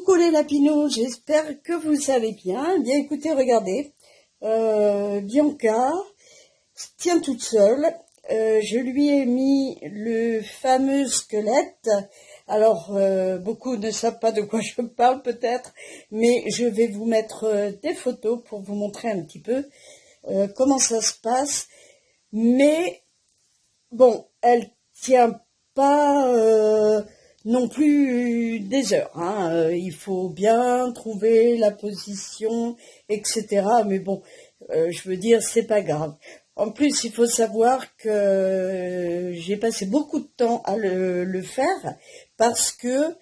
Coucou les lapinous, j'espère que vous allez bien. Bien écoutez, regardez, Bianca tient toute seule. Je lui ai mis le fameux squelette. Alors, beaucoup ne savent pas de quoi je parle peut-être, mais je vais vous mettre des photos pour vous montrer un petit peu comment ça se passe. Mais bon, elle tient pas non plus des heures, hein. Il faut bien trouver la position, etc. Mais bon, je veux dire, c'est pas grave. En plus, il faut savoir que j'ai passé beaucoup de temps à le faire parce que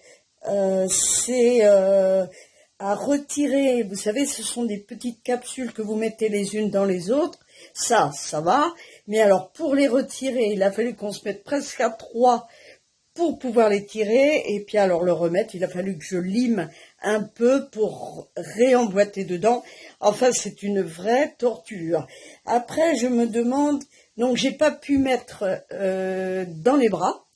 c'est à retirer. Vous savez, ce sont des petites capsules que vous mettez les unes dans les autres. Ça va. Mais alors, pour les retirer, il a fallu qu'on se mette presque à 3 pour pouvoir les tirer. Et puis alors le remettre, il a fallu que je lime un peu pour réemboîter dedans. Enfin, c'est une vraie torture. Après, je me demande... Donc, j'ai pas pu mettre dans les bras.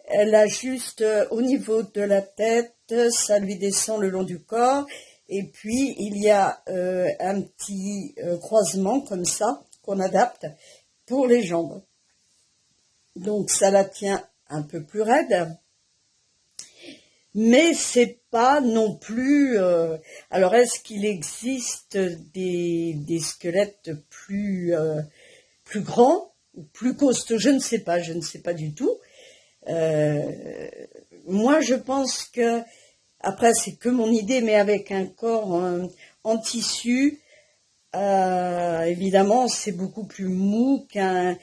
Elle a juste au niveau de la tête, ça lui descend le long du corps. Et puis, il y a un petit croisement comme ça, qu'on adapte pour les jambes. Donc, ça la tient un peu plus raide. Mais c'est pas non plus... Alors, est-ce qu'il existe des squelettes plus grands ou plus costauds? Je ne sais pas du tout. Moi, je pense que, après, c'est que mon idée, mais avec un corps en tissu, évidemment, c'est beaucoup plus mou qu'un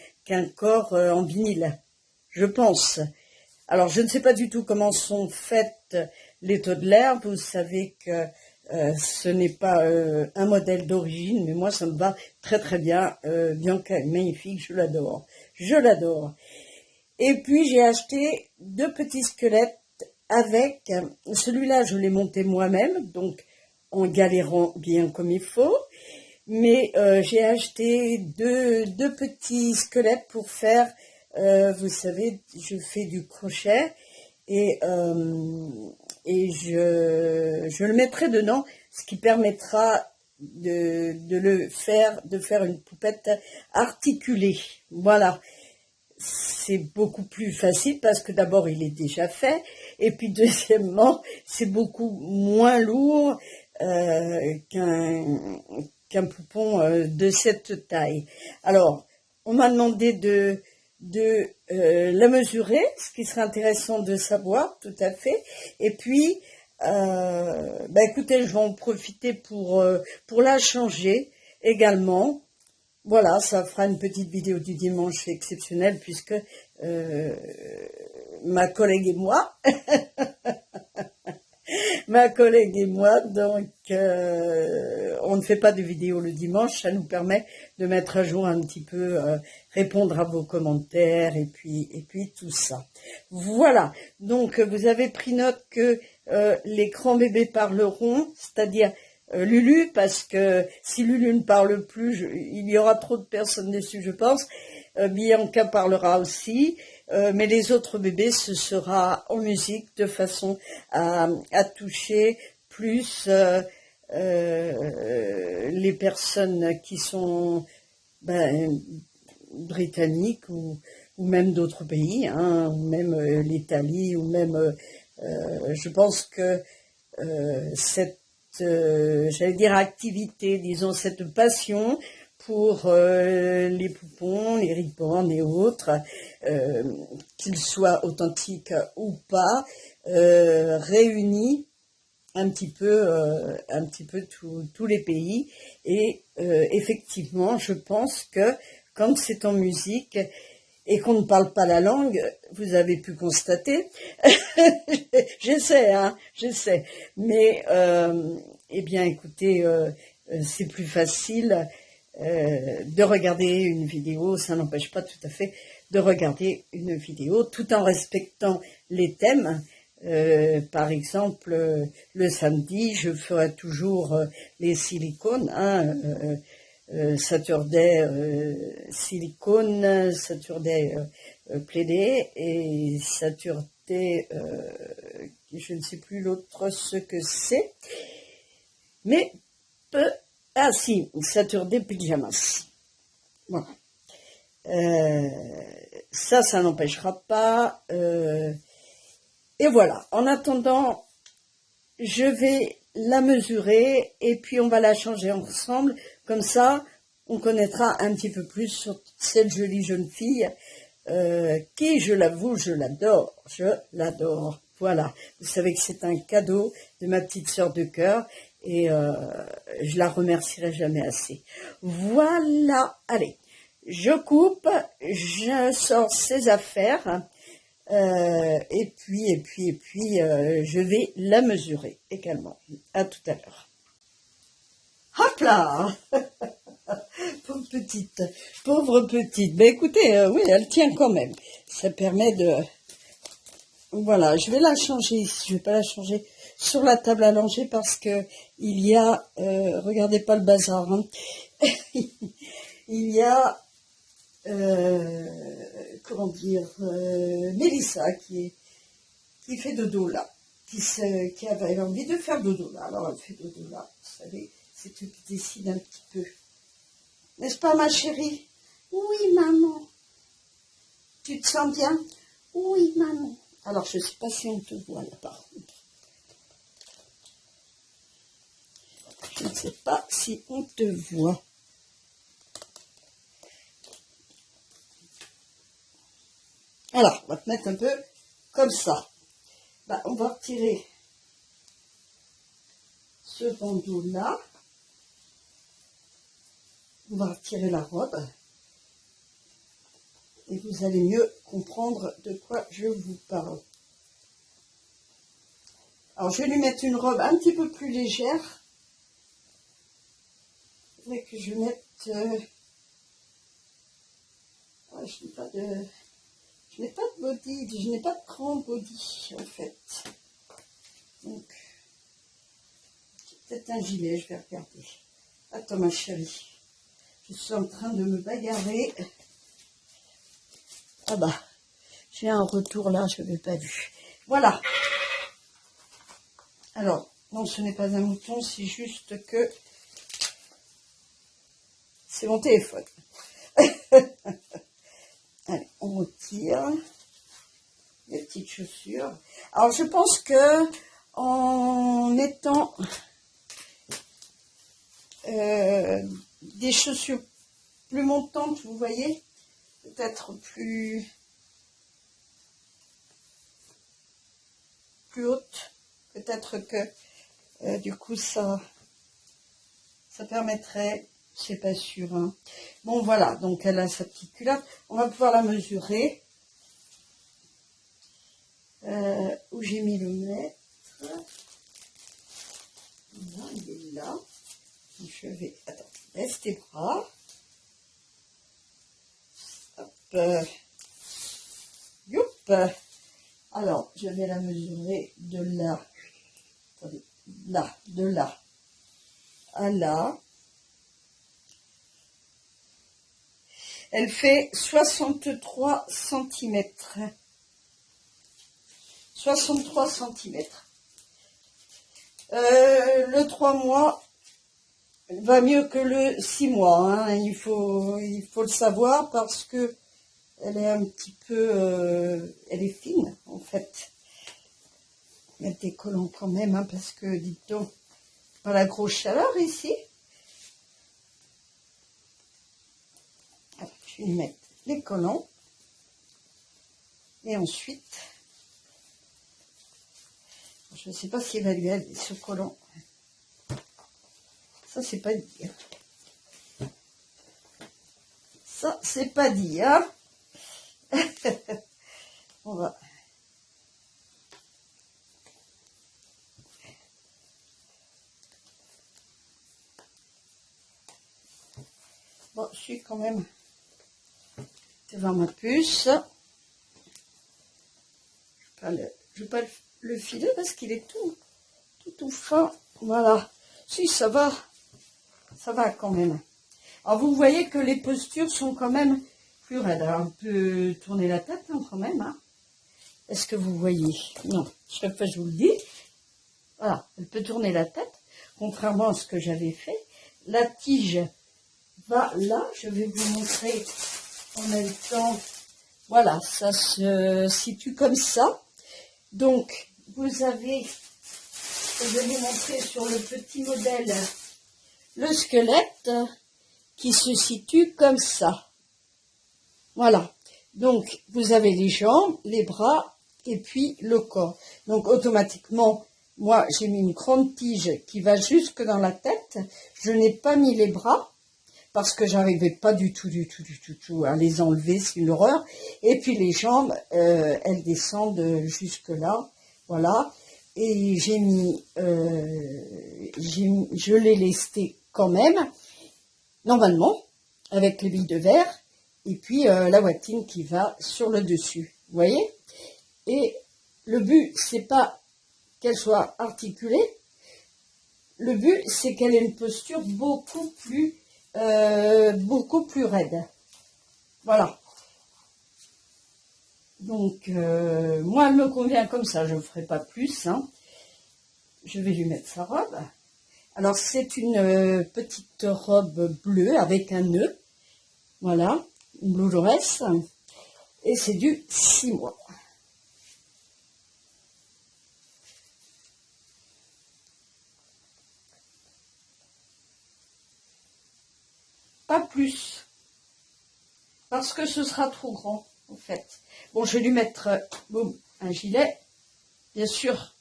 corps en vinyle, je pense. Alors, je ne sais pas du tout comment sont faites les toddlers. Vous savez que ce n'est pas un modèle d'origine, mais moi, ça me va très très bien. Bianca est magnifique, je l'adore. Je l'adore. Et puis, j'ai acheté 2 petits squelettes avec... Celui-là, je l'ai monté moi-même, donc en galérant bien comme il faut. Mais j'ai acheté deux petits squelettes pour faire... vous savez, je fais du crochet et je le mettrai dedans, ce qui permettra de faire une poupette articulée. Voilà. C'est beaucoup plus facile parce que d'abord il est déjà fait et puis deuxièmement c'est beaucoup moins lourd qu'un poupon de cette taille. Alors on m'a demandé de la mesurer, ce qui serait intéressant de savoir, tout à fait. Et puis écoutez, je vais en profiter pour la changer également. Voilà, ça fera une petite vidéo du dimanche exceptionnelle puisque ma collègue et moi, donc on ne fait pas de vidéo le dimanche, ça nous permet de mettre à jour un petit peu, répondre à vos commentaires et puis tout ça. Voilà, donc vous avez pris note que les grands bébés parleront, c'est-à-dire Lulu, parce que si Lulu ne parle plus, il y aura trop de personnes dessus, je pense. Bianca parlera aussi, mais les autres bébés, ce sera en musique, de façon à toucher plus les personnes qui sont britanniques ou même d'autres pays, hein, ou même l'Italie, ou même, je pense que cette j'allais dire activité, disons cette passion pour les poupons, les ribornes et autres, qu'ils soient authentiques ou pas, réunit un petit peu tous les pays. Et effectivement, je pense que quand c'est en musique et qu'on ne parle pas la langue, vous avez pu constater, j'essaie, mais eh bien écoutez, c'est plus facile de regarder une vidéo, ça n'empêche pas tout à fait de regarder une vidéo tout en respectant les thèmes. Par exemple, le samedi, je ferai toujours les silicones, hein, Saturday silicone, Saturday plaidé et Saturday je ne sais plus l'autre ce que c'est, mais ah si, Saturday Pyjamas. Voilà. Ça n'empêchera pas. Et voilà. En attendant, je vais la mesurer et puis on va la changer ensemble. Comme ça, on connaîtra un petit peu plus sur cette jolie jeune fille qui, je l'avoue, je l'adore. Je l'adore. Voilà. Vous savez que c'est un cadeau de ma petite sœur de cœur et je la remercierai jamais assez. Voilà. Allez. Je coupe, je sors ses affaires et puis je vais la mesurer également. À tout à l'heure. Hop là. Pauvre petite. Ben écoutez, oui, elle tient quand même. Ça permet de... Voilà, je vais la changer ici. Je vais pas la changer sur la table à langer parce que il y a... regardez pas le bazar. Hein. Il y a... comment dire, Mélissa qui fait dodo là, qui avait envie de faire dodo là, alors elle fait dodo là, vous savez, c'est eux qui décident un petit peu, n'est-ce pas ma chérie? Oui maman. Tu te sens bien? Oui maman. Alors je sais pas si on te voit là par contre, je ne sais pas si on te voit. Alors, on va te mettre un peu comme ça. Bah, on va retirer ce bandeau-là. On va retirer la robe. Et vous allez mieux comprendre de quoi je vous parle. Alors, je vais lui mettre une robe un petit peu plus légère. Il faudrait que je mette... ouais, je n'ai pas de body, je n'ai pas de grand body en fait. Donc, peut-être un gilet, je vais regarder. Attends ma chérie, je suis en train de me bagarrer. Ah bah, j'ai un retour là, je n'avais pas vu. Voilà. Alors, non, ce n'est pas un mouton, c'est juste que c'est mon téléphone. Allez, on retire les petites chaussures. Alors, je pense que en mettant des chaussures plus montantes, vous voyez, peut-être plus hautes, peut-être que du coup ça permettrait, c'est pas sûr. Hein. Bon voilà, donc elle a sa petite culotte. On va pouvoir la mesurer. Où j'ai mis le mètre. Là, il est là. Je vais... Attends, laisse tes bras. Hop. Youp. Alors, je vais la mesurer de là. Attendez, là, de là à là. Elle fait 63 cm. 63 cm. Le 3 mois va mieux que le 6 mois. Hein. Il faut le savoir parce que elle est un petit peu... elle est fine, en fait. Mettre des collants quand même, hein, parce que, dites donc, pas la grosse chaleur ici. Alors, je vais lui mettre les collants. Et ensuite, je ne sais pas s'il va lui aller ce collant. Ça, c'est pas dit. Ça, c'est pas dit, hein. On va... Bon, je suis quand même devant ma puce. Je vais pas le filer parce qu'il est tout fin. Voilà. Si, ça va quand même. Alors, vous voyez que les postures sont quand même plus raides. Alors, on peut tourner la tête hein, quand même. Hein. Est-ce que vous voyez? Non, chaque fois je vous le dis. Voilà, elle peut tourner la tête, contrairement à ce que j'avais fait. La tige va là, je vais vous montrer en même temps. Voilà, ça se situe comme ça. Donc, vous avez, je vais vous montrer sur le petit modèle, le squelette qui se situe comme ça. Voilà, donc vous avez les jambes, les bras et puis le corps. Donc automatiquement, moi j'ai mis une grande tige qui va jusque dans la tête. Je n'ai pas mis les bras parce que j'arrivais pas du tout à les enlever, c'est une horreur. Et puis les jambes, elles descendent jusque là, voilà. Et j'ai mis, je l'ai lesté quand même, normalement, avec les billes de verre. Et puis la watine qui va sur le dessus, vous voyez? Et le but, c'est pas qu'elle soit articulée, le but, c'est qu'elle ait une posture beaucoup plus raide. Voilà. Donc, moi, elle me convient comme ça, je ne ferai pas plus. Hein. Je vais lui mettre sa robe. Alors, c'est une petite robe bleue avec un nœud. Voilà, une blue dress. Et c'est du 6 mois. Pas plus. Parce que ce sera trop grand, en fait. Bon, je vais lui mettre boum, un gilet. Bien sûr.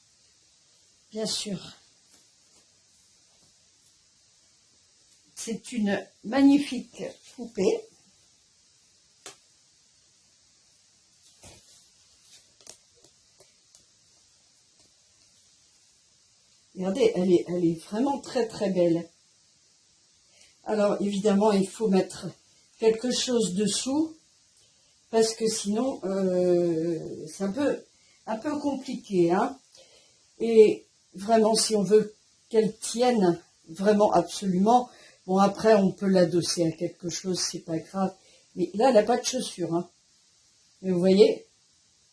Bien sûr. C'est une magnifique poupée. Regardez, elle est vraiment très très belle. Alors évidemment, il faut mettre quelque chose dessous parce que sinon, c'est un peu compliqué. Hein. Et vraiment, si on veut qu'elle tienne vraiment absolument, bon après on peut l'adosser à quelque chose, c'est pas grave. Mais là, elle n'a pas de chaussures. Hein. Mais vous voyez,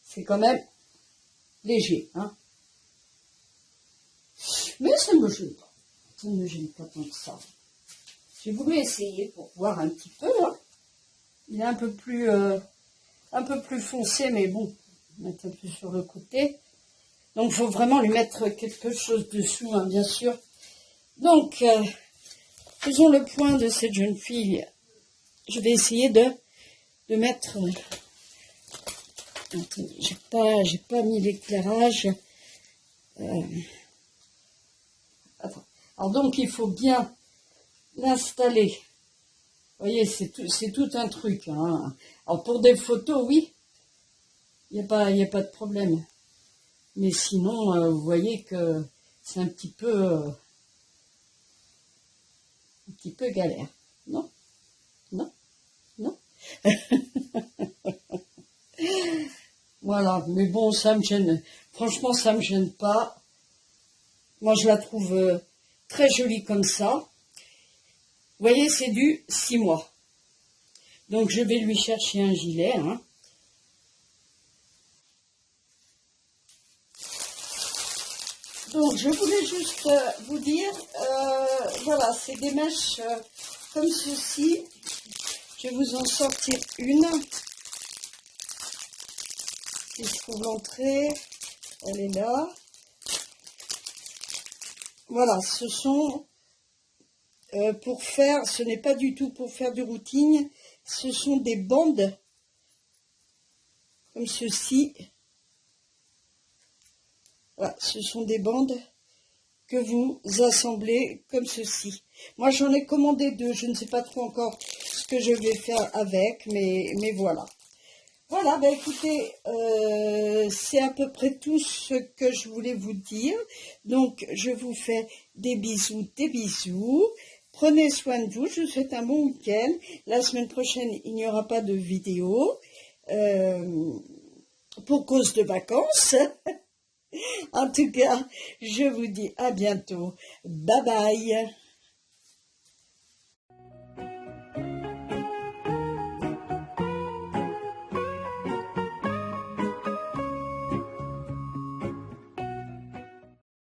c'est quand même léger. Hein. Mais ça ne me gêne pas. Ça ne me gêne pas tant que ça. J'ai voulu essayer pour voir un petit peu. Hein. Il est un peu plus foncé, mais bon, mettre un peu sur le côté. Donc, il faut vraiment lui mettre quelque chose dessous, hein, bien sûr. Donc, faisons le point de cette jeune fille. Je vais essayer de mettre... attendez, j'ai pas mis l'éclairage. Attends. Alors donc, il faut bien l'installer. Vous voyez, c'est tout un truc. Hein. Alors, pour des photos, oui, il n'y a pas de problème. Mais sinon, vous voyez que c'est un petit peu galère. Non? Non? Non? Voilà, mais bon, ça me gêne. Franchement, ça me gêne pas. Moi, je la trouve très jolie comme ça. Vous voyez, c'est du 6 mois. Donc, je vais lui chercher un gilet. Hein. Donc, je voulais juste vous dire, voilà, c'est des mèches comme ceci. Je vais vous en sortir une. Si je trouve l'entrée, elle est là. Voilà, ce sont pour faire, ce n'est pas du tout pour faire du routing, ce sont des bandes comme ceci. Voilà, ce sont des bandes que vous assemblez comme ceci. Moi, j'en ai commandé 2, je ne sais pas trop encore ce que je vais faire avec, mais voilà. Voilà, ben écoutez, c'est à peu près tout ce que je voulais vous dire. Donc, je vous fais des bisous, des bisous. Prenez soin de vous, je vous souhaite un bon week-end. La semaine prochaine, il n'y aura pas de vidéo pour cause de vacances. En tout cas, je vous dis à bientôt. Bye bye.